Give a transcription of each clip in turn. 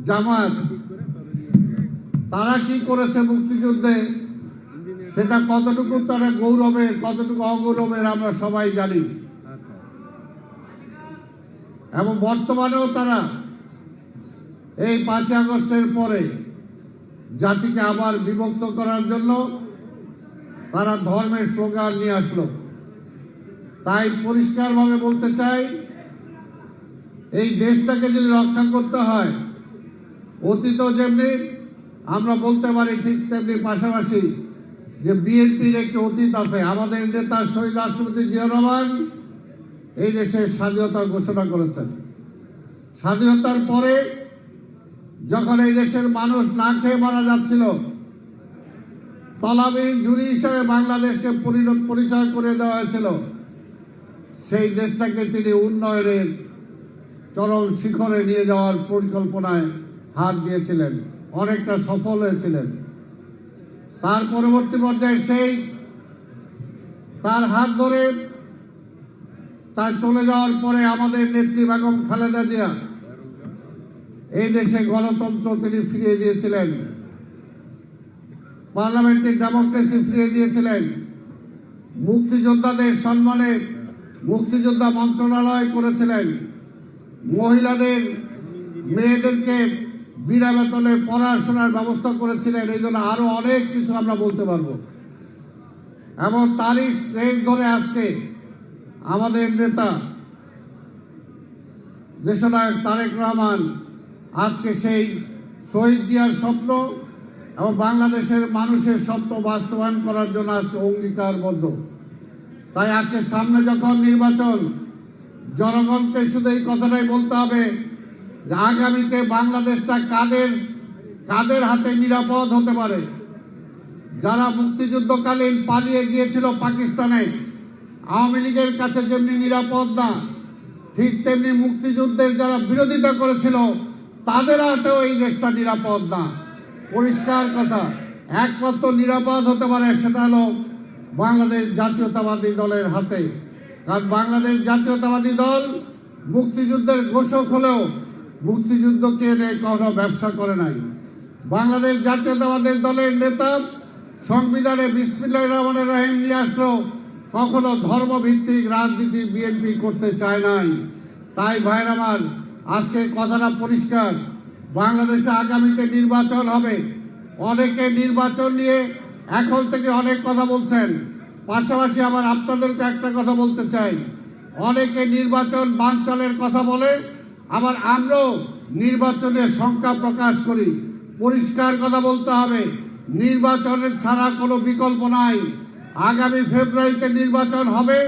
জামাত তারা কি করেছে মুক্তিযুদ্ধে, সেটা কতটুকু তারা গৌরবের কতটুকু অগৌরবের আমরা সবাই জানি। এবং বর্তমানেও তারা এই 5 আগস্টের পরে জাতিকে আবার বিভক্ত করার জন্য তারা ধর্মের স্লোগান নিয়ে আসলো। তাই পরিষ্কারভাবে বলতে চাই, এই দেশটাকে যদি রক্ষা করতে হয়, অতীত যেমনি আমরা বলতে পারি ঠিক তেমনি পাশাপাশি যে বিএনপির একটি অতীত আছে। আমাদের নেতা শহীদ রাষ্ট্রপতি জিয়াউর রহমান এই দেশের স্বাধীনতা ঘোষণা করেছেন। স্বাধীনতার পরে যখন এই দেশের মানুষ না খেয়ে মারা যাচ্ছিল, তলাবিহীন ঝুড়ি হিসেবে বাংলাদেশকে পরিচয় করে দেওয়া হয়েছিল। সেই দেশটাকে তিনি উন্নয়নের চরম শিখরে নিয়ে যাওয়ার পরিকল্পনায় হাত দিয়েছিলেন, অনেকটা সফল হয়েছিলেন। তার পরবর্তী পর্যায়ে সেই তার হাত ধরে তার চলে যাওয়ার পরে আমাদের নেত্রী বেগম খালেদা জিয়া এই দেশে গণতন্ত্র তিনি ফিরিয়ে দিয়েছিলেন, পার্লামেন্টারি ডেমোক্রেসি ফিরিয়ে দিয়েছিলেন, মুক্তিযোদ্ধাদের সম্মানে মুক্তিযোদ্ধা মন্ত্রণালয় করেছিলেন, মহিলাদের মেয়েদেরকে বিনা বেতনে পড়াশোনার ব্যবস্থা করেছিলেন। এই জন্য আরো অনেক কিছু আমরা বলতে পারবো। এবং তারই শেষ ধরে আজকে আমাদের নেতা দেশনায়ক তারেক রহমান আজকে সেই শহীদ জিয়ার স্বপ্ন এবং বাংলাদেশের মানুষের স্বপ্ন বাস্তবায়ন করার জন্য আজকে অঙ্গীকারবদ্ধ। তাই আজকে সামনে যখন নির্বাচন, জনগণকে শুধু এই কথাটাই বলতে হবে যে আগামীতে বাংলাদেশটা কাদের হাতে নিরাপদ হতে পারে। যারা মুক্তিযুদ্ধকালীন পালিয়ে গিয়েছিল পাকিস্তানে, আওয়ামী লীগের কাছে যেমনি নিরাপদ না, ঠিক তেমনি মুক্তিযুদ্ধের যারা বিরোধিতা করেছিল তাদের হাতেও এই দেশটা নিরাপদ না। পরিষ্কার কথা, একমাত্র নিরাপদ হতে পারে সেটা হলো বাংলাদেশ জাতীয়তাবাদী দলের হাতে। কারণ বাংলাদেশ জাতীয়তাবাদী দল মুক্তিযুদ্ধের ঘোষক হলেও মুক্তিযুদ্ধকে নিয়ে কোনো ব্যবসা করে নাই। বাংলাদেশ জাতীয়তাবাদী দলের নেতা সংবিধানে বিসমিল্লাহির রহমানির রহিম নিয়ে আসলো, কখনো ধর্মভিত্তিক রাজনীতি বিএনপি করতে চায় নাই। তাই ভাইরা আমার, আজকে কথাটা পরিষ্কার, বাংলাদেশে আগামীতে নির্বাচন হবে। অনেকে নির্বাচন নিয়ে এখন থেকে অনেক কথা বলছেন, পাশাপাশি আবার আপনাদেরকে একটা কথা বলতে চাই। অনেকে নির্বাচন বানচালের কথা বলে, আবার আমরাও নির্বাচনে শঙ্কা প্রকাশ করি। পরিষ্কার কথা বলতে হবে, নির্বাচনের ছাড়া কোনো বিকল্প নাই। আগামী ফেব্রুয়ারিতে নির্বাচন হবে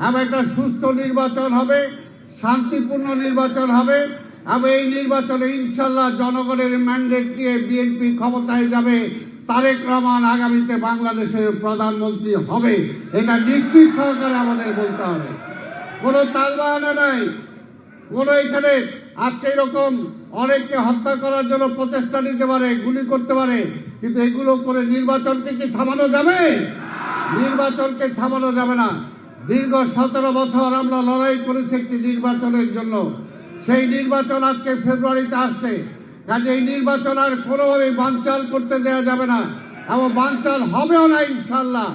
এবং একটা সুষ্ঠু নির্বাচন হবে, শান্তিপূর্ণ নির্বাচন হবে এবং এই নির্বাচনে ইনশাল্লাহ জনগণের ম্যান্ডেট নিয়ে বিএনপি ক্ষমতায় যাবে। তারেক রহমান আগামীতে বাংলাদেশের প্রধানমন্ত্রী হবে, এটা নিশ্চিত সহকারে আমাদের বলতে হবে। কোনো তালবাহানা নাই, কোনো এখানে আজকে এরকম অনেককে হত্যা করার জন্য প্রচেষ্টা নিতে পারে, গুলি করতে পারে, কিন্তু এগুলো করে নির্বাচনকে কি থামানো যাবে? নির্বাচনকে থামানো যাবে না। দীর্ঘ 17 বছর আমরা লড়াই করেছি একটি নির্বাচনের জন্য। সেই নির্বাচন আজকে ফেব্রুয়ারিতে আসছে, কাজে এই নির্বাচন আর কোনোভাবেই বানচাল করতে দেওয়া যাবে না এবং বানচাল হবেও না ইনশাল্লাহ।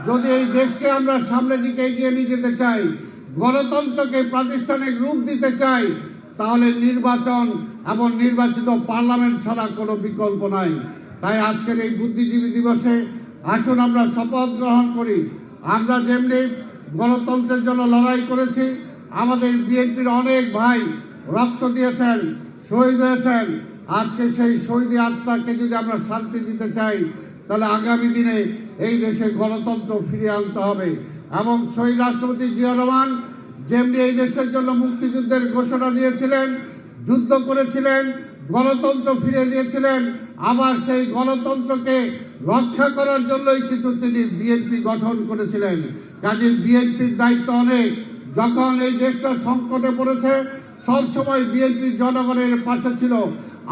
যদি এই দেশকে আমরা সামনের দিকে এগিয়ে নিয়ে যেতে চাই, গণতন্ত্রকে প্রাতিষ্ঠানিক রূপ দিতে চাই, তাহলে নির্বাচন এবং নির্বাচিত পার্লামেন্ট ছাড়া কোনো বিকল্প নাই। তাই আজকের এই বুদ্ধিজীবী দিবসে আসুন আমরা শপথ গ্রহণ করি। আমরা যেমনি গণতন্ত্রের জন্য লড়াই করেছি, আমাদের বিএনপির অনেক ভাই রক্ত দিয়েছেন, শহীদ হয়েছেন। আজকে সেই শহীদ আত্মাকে যদি আমরা শান্তি দিতে চাই, তাহলে আগামী দিনে এই দেশে গণতন্ত্র ফিরিয়ে আনতে হবে। এবং শহীদ রাষ্ট্রপতি জিয়া রহমান যেমনি এই দেশের জন্য মুক্তিযুদ্ধের ঘোষণা দিয়েছিলেন, যুদ্ধ করেছিলেন, গণতন্ত্র ফিরে দিয়েছিলেন, আবার সেই গণতন্ত্রকে রক্ষা করার জন্যই কিন্তু তিনি বিএনপি গঠন করেছিলেন। কাজে বিএনপির দায়িত্ব অনেক। যখন এই দেশটা সংকটে পড়েছে, সবসময় বিএনপি জনগণের পাশে ছিল।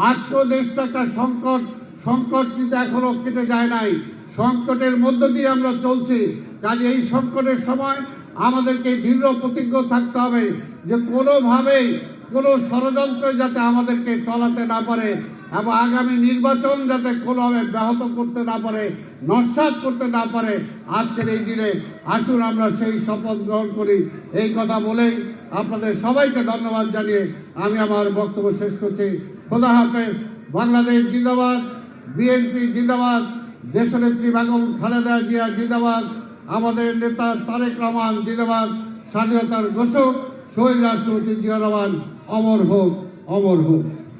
আজকেও দেশটা একটা সংকট কিন্তু এখনো কেটে যায় নাই, সংকটের মধ্য দিয়ে আমরা চলছি। কাজে এই সংকটের সময় আমাদেরকে দৃঢ় প্রতিজ্ঞ থাকতে হবে যে কোনোভাবেই কোনো ষড়যন্ত্র যাতে আমাদেরকে টলাতে না পারে এবং আগামী নির্বাচন যাতে কোনোভাবে ব্যাহত করতে না পারে, নস্যাৎ করতে না পারে। আজকের এই দিনে আসুন আমরা সেই শপথ গ্রহণ করি। এই কথা বলেই আপনাদের সবাইকে ধন্যবাদ জানিয়ে আমি আমার বক্তব্য শেষ করছি। খোদা হাফেজ। বাংলাদেশ জিন্দাবাদ, বিএনপি জিন্দাবাদ, দেশনেত্রী বেগম খালেদা জিয়া জিন্দাবাদ, আমাদের নেতা তারেক রহমান জিন্দাবাদ, স্বাধীনতার ঘোষক শহীদ রাষ্ট্রপতি জিয়া রহমান অমর হোক, অমর হোক।